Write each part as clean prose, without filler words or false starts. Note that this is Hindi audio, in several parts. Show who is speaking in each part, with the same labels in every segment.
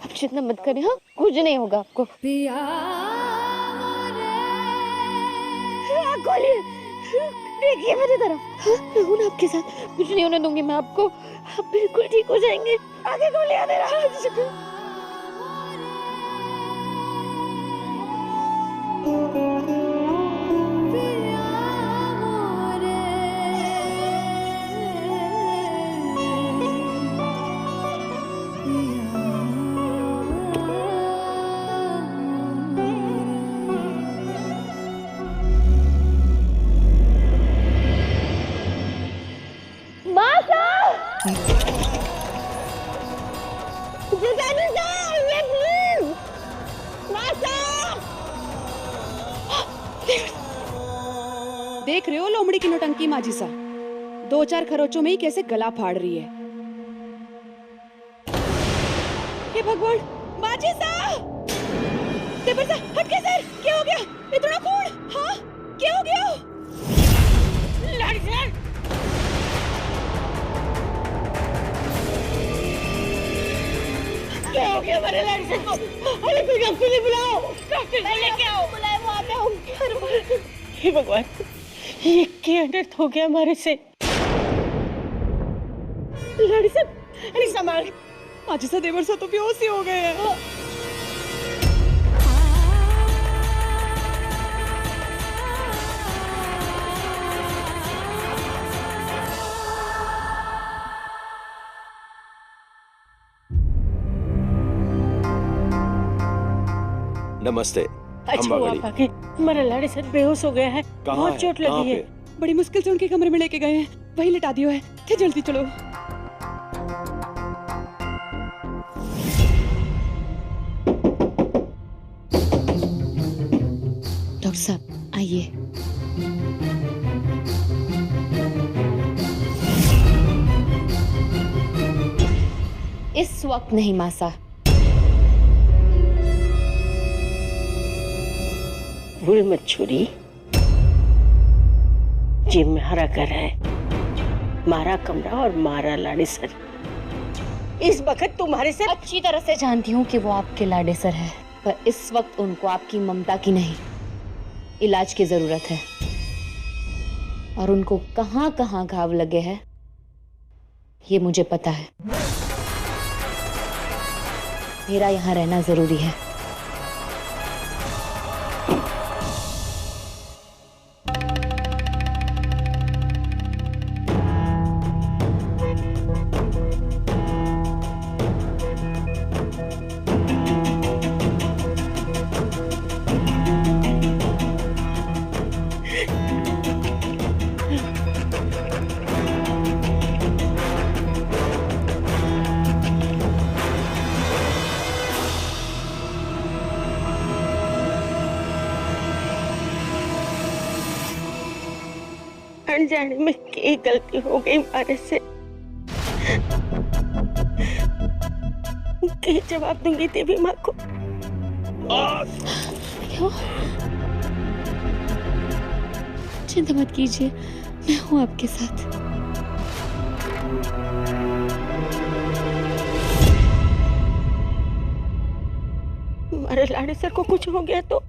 Speaker 1: आप चिंता मत करें, हाँ कुछ नहीं होगा आपको। खोलिए, देखिए मेरी तरफ, हाँ मैं हूँ ना आपके साथ, कुछ नहीं होने दूंगी मैं आपको, आप बिल्कुल ठीक हो जाएंगे। आगे खोलिए अंधेरा।
Speaker 2: देख रहे हो लोमड़ी की नौटंकी माजी सा, 2-4 खरोचों में ही कैसे गला फाड़ रही है। हे भगवान, माजी सा! देवर सा, हट के सर, क्या हो गया? इतना खून? हाँ, क्या हो गया? लाड़ी सर!
Speaker 1: क्या हो गया हमारे लाड़ी सर को? अरे कोई डॉक्टर ने बुलाओ, डॉक्टर से लेके आओ। बुलाए वो आते होंगे। हे भगवान, ये क्या अनर्थ हो गया हमारे से? लाड़ी सर, अरे संभाल।
Speaker 2: माजी सा, देवर सा तो बेहोश ही हो गए हैं।
Speaker 3: नमस्ते।
Speaker 1: अच्छा हुआ आप आके, हमारा लाड़ी सर बेहोश हो गया है, बहुत चोट लगी है।
Speaker 2: बड़ी मुश्किल से उनके कमरे में लेके गए हैं, वही लिटा दियो है। थे जल्दी चलो।
Speaker 1: डॉक्टर साहब आइए। इस वक्त नहीं मासा, बुढ़ी मत छुरी, जिम में हरा कर है, मारा कमरा और मारा लाड़ी सर। इस वक्त तुम्हारे से अच्छी तरह से जानती हूँ कि वो आपके लाड़े सर है, पर इस वक्त उनको आपकी ममता की नहीं, इलाज की जरूरत है। और उनको कहाँ कहाँ घाव लगे हैं ये मुझे पता है। मेरा यहाँ रहना जरूरी है। अनजाने में क्या गलती हो गई हमारे से, क्या जवाब दूंगी देवी माँ को? क्यों? चिंता मत कीजिए, मैं हूँ आपके साथ। हमारे लाड़े सर को कुछ हो गया तो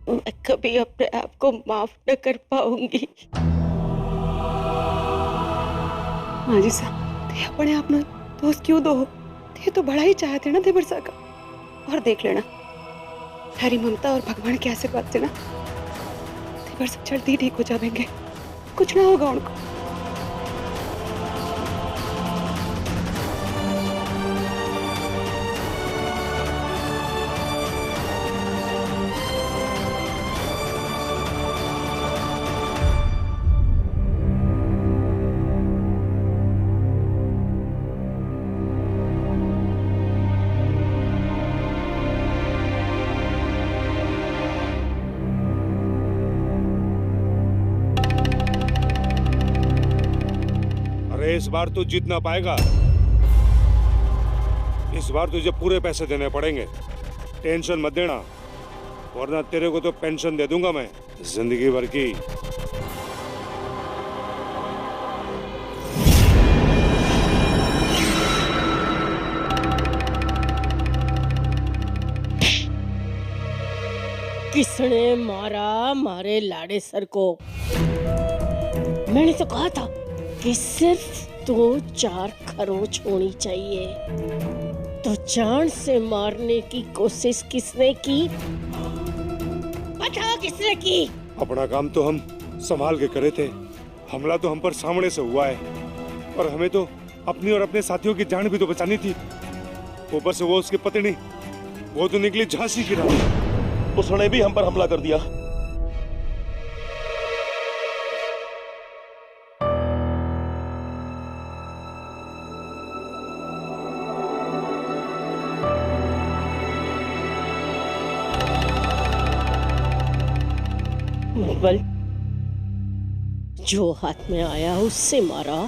Speaker 1: मैं कभी अपने आप को माफ न कर पाऊंगी।
Speaker 2: माजी सा, ते अपने आप ना दोस्त क्यों दो? ते तो बड़ा ही चाहते ना देवर सा का। और देख लेना, हरी ममता और भगवान के आशीर्वाद से ना देवर सा जल्दी ठीक हो जाएंगे, कुछ ना होगा उनको।
Speaker 4: इस बार तू जीत ना पाएगा। इस बार तुझे पूरे पैसे देने पड़ेंगे, टेंशन मत देना, वरना तेरे को तो पेंशन दे दूंगा मैं जिंदगी भर की।
Speaker 1: किसने मारा मारे लाड़े सर को? मैंने तो कहा था कि सिर्फ 2-4 खरोच होनी चाहिए। तो जान से मारने की कोशिश किसने की? बता किसने की?
Speaker 4: अपना काम तो हम संभाल के करे थे, हमला तो हम पर सामने से हुआ है और हमें तो अपनी और अपने साथियों की जान भी तो बचानी थी। ऊपर से वो उसकी पत्नी, वो तो निकली झांसी की रानी।
Speaker 5: उसने भी हम पर हमला कर दिया।
Speaker 1: मुगल, जो हाथ में आया उससे मारा।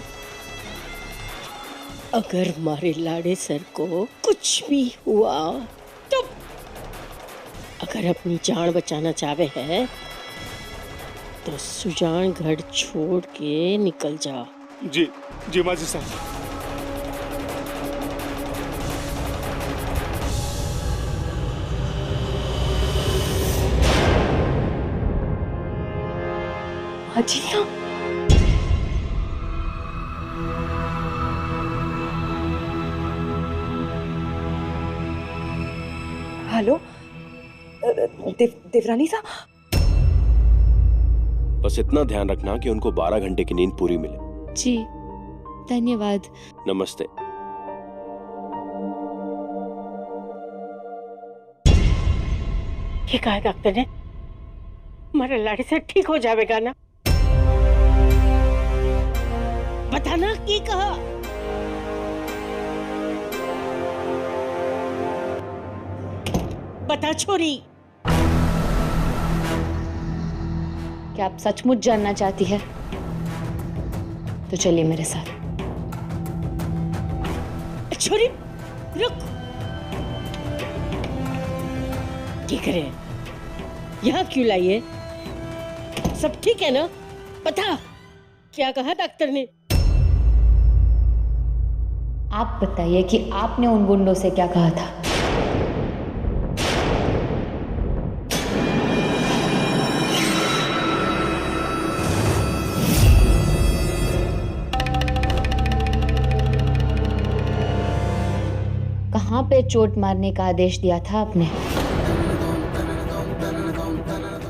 Speaker 1: अगर मारे लाड़े सर को कुछ भी हुआ तो अगर अपनी जान बचाना चाहे है तो सुजानगढ़ छोड़ के निकल जा।
Speaker 4: जी जी माजी साहब।
Speaker 2: माजी साहब, हेलो देवरानी साहब।
Speaker 3: बस इतना ध्यान रखना कि उनको 12 घंटे की नींद पूरी मिले।
Speaker 6: जी धन्यवाद।
Speaker 3: नमस्ते।
Speaker 1: ये कहा डॉक्टर ने? हमारा लाड़ी से ठीक हो जाएगा ना? बताना की कहा? बता छोरी।
Speaker 6: क्या आप सचमुच जानना चाहती है? तो चलिए मेरे साथ।
Speaker 1: छोरी रुक। ठीक है, यहाँ क्यों लाई है? सब ठीक है ना? बता क्या कहा डॉक्टर ने?
Speaker 6: आप बताइए कि आपने उन गुंडों से क्या कहा था? कहाँ पे चोट मारने का आदेश दिया था आपने?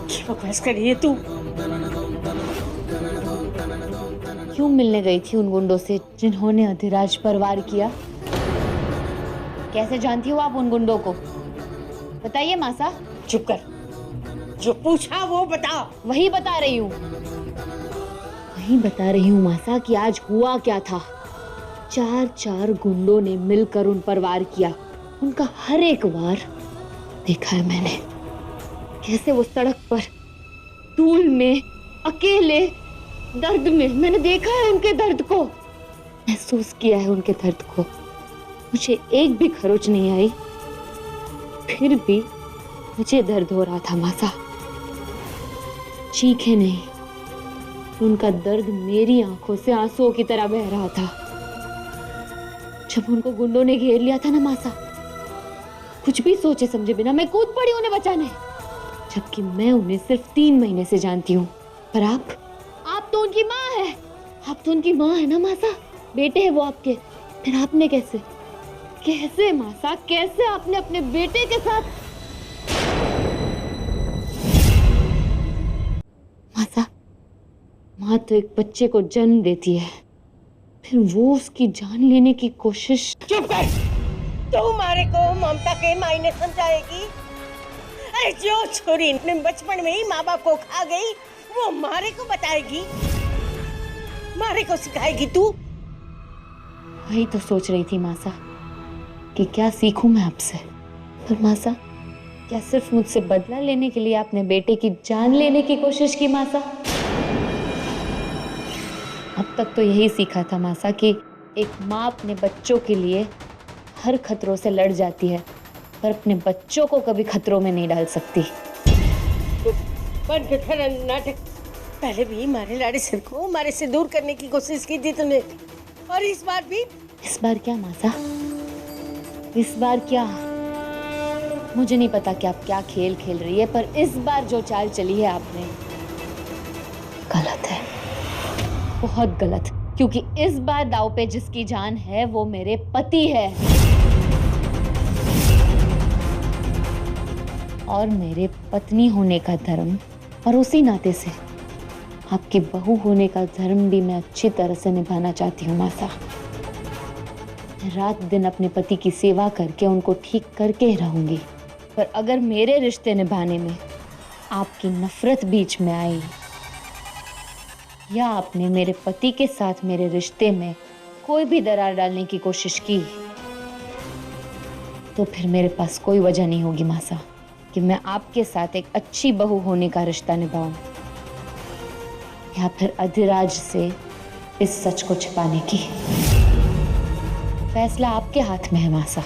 Speaker 1: क्या बकवास कर रही है तू?
Speaker 6: क्यों मिलने गई थी उन गुंडों से जिन्होंने अधिराज पर वार किया? कैसे जानती हो आप उन गुंडों को? बताइए मासा।
Speaker 1: चुप कर, जो पूछा वो बता।
Speaker 6: वही बता रही हूँ, वही बता रही हूँ मासा कि आज हुआ क्या था। 4 गुंडों ने मिलकर उन पर वार किया। उनका हर एक वार देखा है मैंने। कैसे वो सड़क पर धूल में अकेले दर्द में, मैंने देखा है उनके दर्द को, महसूस किया है उनके दर्द को। मुझे एक भी खरोच नहीं आई, फिर भी मुझे दर्द हो रहा था मासा। चीखे नहीं, उनका दर्द मेरी आंखों से आंसुओं की तरह बह रहा था। जब उनको गुंडों ने घेर लिया था ना मासा, कुछ भी सोचे समझे बिना मैं कूद पड़ी उन्हें बचाने, जबकि मैं उन्हें सिर्फ 3 महीने से जानती हूँ। पर आप तो उनकी माँ है। आप तो उनकी माँ है ना मासा, बेटे हैं वो आपके। फिर आपने कैसे मासा, कैसे आपने अपने बेटे के साथ? मासा, माँ तो एक बच्चे को जन्म देती है, फिर वो उसकी जान लेने की कोशिश।
Speaker 1: चुप कर। तू मारे को ममता के मायने समझाएगी? अरे जो छोरी अपने बचपन में ही माँ बाप को खा गई, वो मारे को बताएगी, मारे को सिखाएगी तू?
Speaker 6: वही तो सोच रही थी मासा कि क्या सीखूं मैं आपसे। पर मासा, क्या सिर्फ मुझसे बदला लेने के लिए आपने बेटे की जान लेने की कोशिश की मासा? अब तक तो यही सीखा था मासा कि एक माँ अपने बच्चों के लिए हर खतरों से लड़ जाती है, पर अपने बच्चों को कभी खतरों में नहीं डाल सकती।
Speaker 1: बंद कर नाटक। पहले भी मारे लाड़े सर को मारे से दूर करने की कोशिश की थी तूने, और इस बार भी।
Speaker 6: इस बार क्या मासा? इस बार क्या? मुझे नहीं पता कि आप क्या खेल खेल रही है, पर इस बार जो चाल चली है आपने, गलत है, बहुत गलत। क्योंकि इस बार दाव पे जिसकी जान है वो मेरे पति है, और मेरे पत्नी होने का धर्म और उसी नाते से आपकी बहू होने का धर्म भी मैं अच्छी तरह से निभाना चाहती हूँ मासा। रात दिन अपने पति की सेवा करके उनको ठीक करके ही रहूंगी, पर अगर मेरे रिश्ते निभाने में आपकी नफरत बीच में आई या आपने मेरे पति के साथ मेरे रिश्ते में कोई भी दरार डालने की कोशिश की, तो फिर मेरे पास कोई वजह नहीं होगी मासा कि मैं आपके साथ एक अच्छी बहू होने का रिश्ता निभाऊं, या फिर अधिराज से इस सच को छिपाने की। फैसला आपके हाथ में है मासा।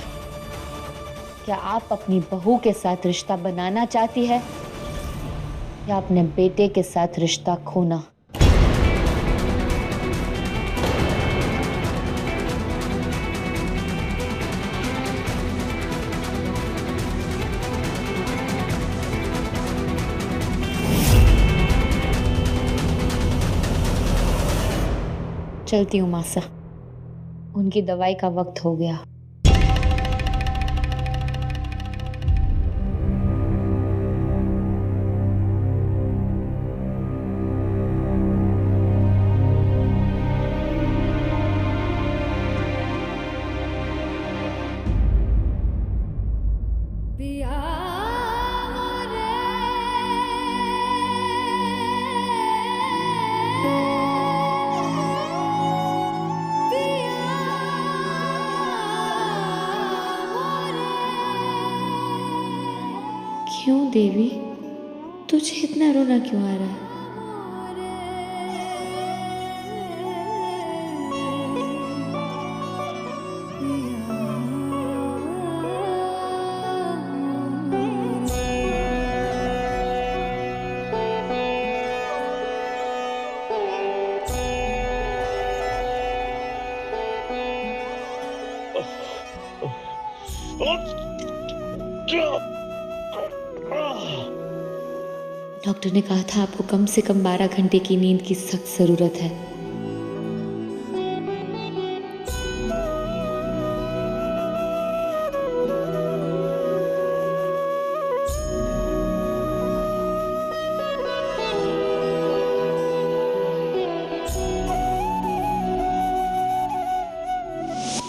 Speaker 6: क्या आप अपनी बहू के साथ रिश्ता बनाना चाहती है या अपने बेटे के साथ रिश्ता खोना? चलती हूँ मासा, उनकी दवाई का वक्त हो गया। क्यों देवी, तुझे इतना रोना क्यों आ रहा है? डॉक्टर ने कहा था आपको कम से कम 12 घंटे की नींद की सख्त जरूरत है।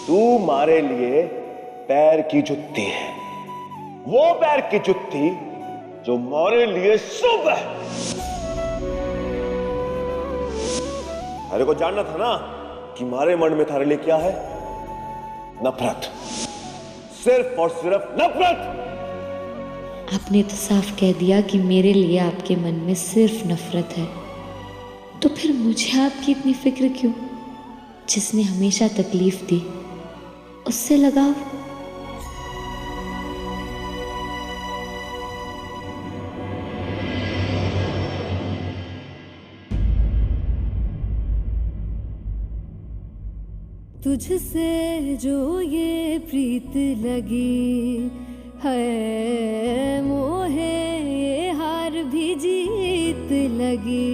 Speaker 5: तू मारे लिए पैर की जुत्ती है, वो पैर की जुत्ती जो मारे लिए शुभ है। अरे को जानना था ना कि मारे मन में थारे लिए क्या है? नफरत, सिर्फ और सिर्फ नफरत।
Speaker 6: आपने तो साफ कह दिया कि मेरे लिए आपके मन में सिर्फ नफरत है, तो फिर मुझे आपकी इतनी फिक्र क्यों? जिसने हमेशा तकलीफ दी उससे लगाव।
Speaker 7: तुझसे जो ये प्रीत लगी है, मोहे ये हार भी जीत लगी।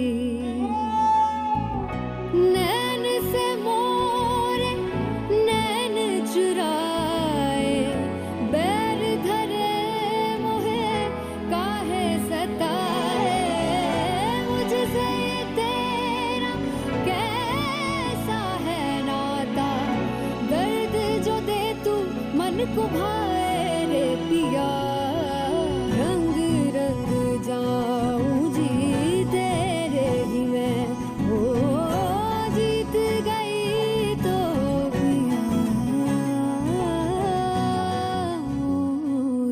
Speaker 7: नैन से मोरे नैन चुराए, बैर धरे मोहे काहे सताए। मुझसे तेरा कैसा है नाता, दर्द जो दे तू मन को भाए रे पिया। रंग रंग जाऊं जी तेरे ही मैं, ओ जीत गई तो पिया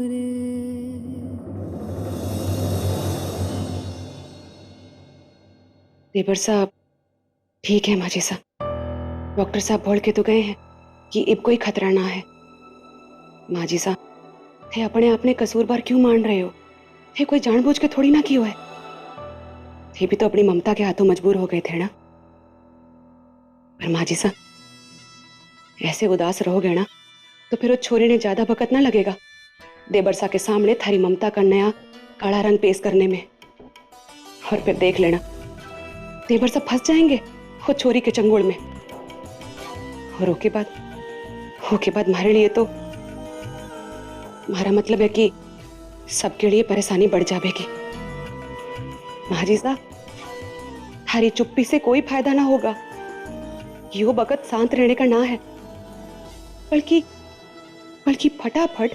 Speaker 7: रे।
Speaker 2: देवर साहब ठीक है माजी साहब, डॉक्टर साहब बोल के तो गए हैं कि इब कोई खतरा ना है। माजी साहब थे अपने आपने कसूरवार क्यों मान रहे हो? थे कोई जानबूझ के थोड़ी ना कियो है, थे भी तो अपनी ममता के हाथों मजबूर हो गए थे ना। पर माजी साहब ऐसे उदास रहोगे ना तो फिर उस छोरी ने ज्यादा वक्त ना लगेगा देबरसा के सामने थारी ममता का नया काला रंग पेश करने में। और फिर देख लेना देबरसा फंस जाएंगे वो छोरी के चंगुल में। और ओके बाद हमारे लिए तो हमारा मतलब है कि सबके लिए परेशानी बढ़ जाएगी। महाजी साहब, थारी चुप्पी से कोई फायदा ना होगा। यो वक्त शांत रहने का ना है, बल्कि फटाफट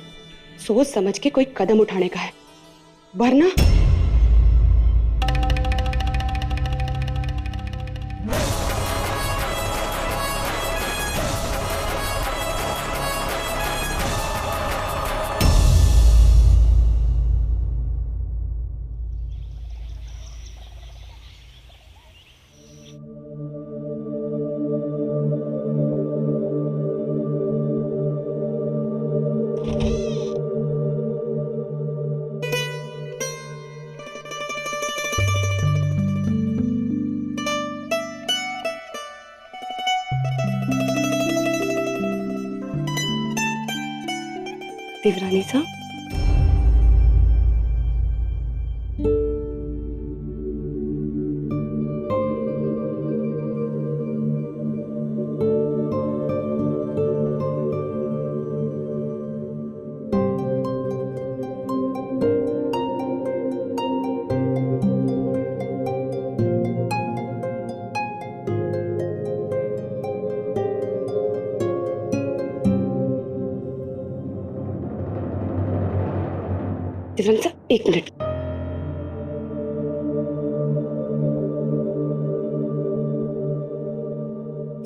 Speaker 2: सोच समझ के कोई कदम उठाने का है, वरना देवरानी साहब, देवरानी साहब, एक मिनट।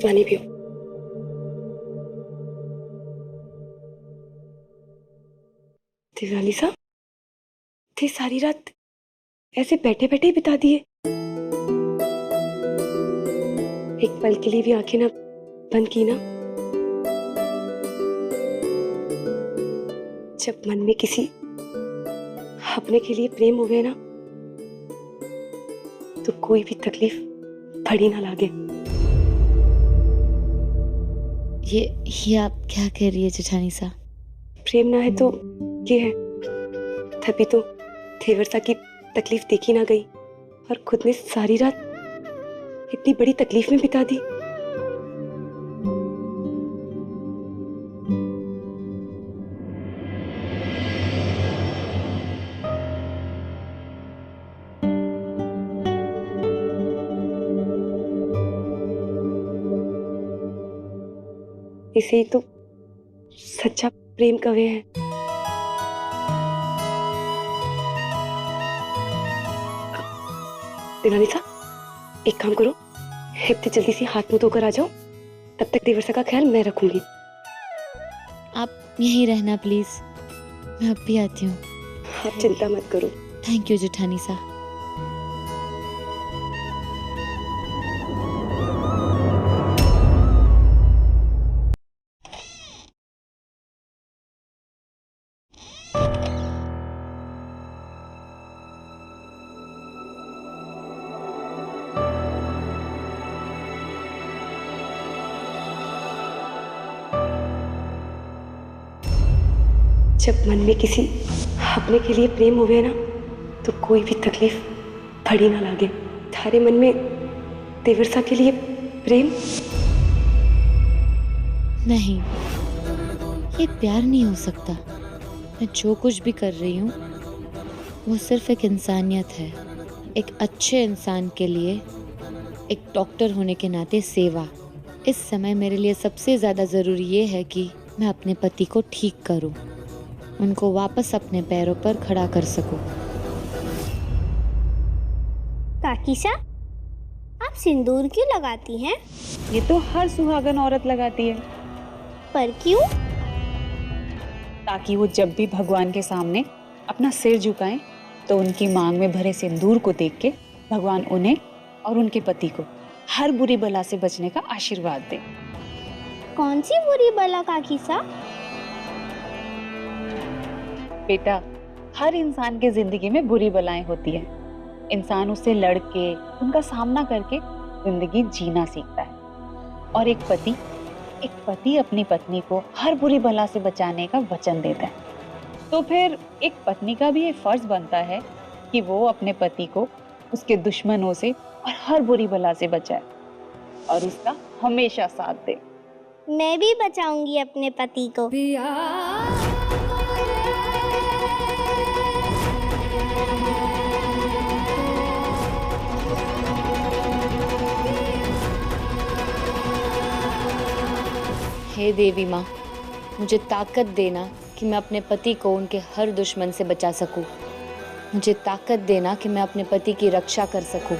Speaker 2: पानी पियो। देवरानी साहब, थे सारी रात ऐसे बैठे बैठे ही बिता दिए। एक पल के लिए भी आंखें ना बंद की ना। जब मन में किसी अपने के लिए प्रेम हो गए ना, तो कोई भी तकलीफ बड़ी ना लागे।
Speaker 6: ये आप क्या कह रही है जेठानी साहब?
Speaker 2: प्रेम ना है तो ये है, तभी तो देवरसा की तकलीफ देखी ना गई और खुद ने सारी रात इतनी बड़ी तकलीफ में बिता दी। इसे ही तो सच्चा प्रेम कहे हैं। देवरानी साहब, एक काम करो, इतनी जल्दी से हाथ मुंह धोकर आ जाओ, तब तक देवरसा का ख्याल मैं रखूंगी।
Speaker 6: आप यहीं रहना प्लीज, मैं अब भी आती हूँ।
Speaker 2: आप चिंता मत करो।
Speaker 6: थैंक यू जेठानी साहब।
Speaker 2: जब मन में किसी अपने के लिए प्रेम हो गया ना, तो कोई भी तकलीफ बड़ी ना लागे। थारे मन में देवरसा के लिए प्रेम
Speaker 6: नहीं, ये प्यार नहीं हो सकता। मैं जो कुछ भी कर रही हूँ वो सिर्फ एक इंसानियत है, एक अच्छे इंसान के लिए एक डॉक्टर होने के नाते सेवा। इस समय मेरे लिए सबसे ज़्यादा ज़रूरी ये है कि मैं अपने पति को ठीक करूँ, उनको वापस अपने पैरों पर खड़ा कर सकूं।
Speaker 8: काकीसा, आप सिंदूर क्यों लगाती हैं?
Speaker 9: ये तो हर सुहागन औरत लगाती है।
Speaker 8: पर क्यों?
Speaker 9: ताकि वो जब भी भगवान के सामने अपना सिर झुकाएं तो उनकी मांग में भरे सिंदूर को देख के भगवान उन्हें और उनके पति को हर बुरी बला से बचने का आशीर्वाद दे।
Speaker 8: कौन सी बुरी बला काकीसा?
Speaker 9: बेटा, हर इंसान के जिंदगी में बुरी बलाएं होती हैं। इंसान उससे लड़ के उनका सामना करके जिंदगी जीना सीखता है। और एक पति अपनी पत्नी को हर बुरी बला से बचाने का वचन देता है। तो फिर एक पत्नी का भी ये फर्ज बनता है कि वो अपने पति को उसके दुश्मनों से और हर बुरी बला से बचाए और उसका हमेशा साथ दे।
Speaker 8: मैं भी बचाऊंगी अपने पति को।
Speaker 6: हे देवी माँ, मुझे ताकत देना कि मैं अपने पति को उनके हर दुश्मन से बचा सकूं। मुझे ताकत देना कि मैं अपने पति की रक्षा कर सकूं।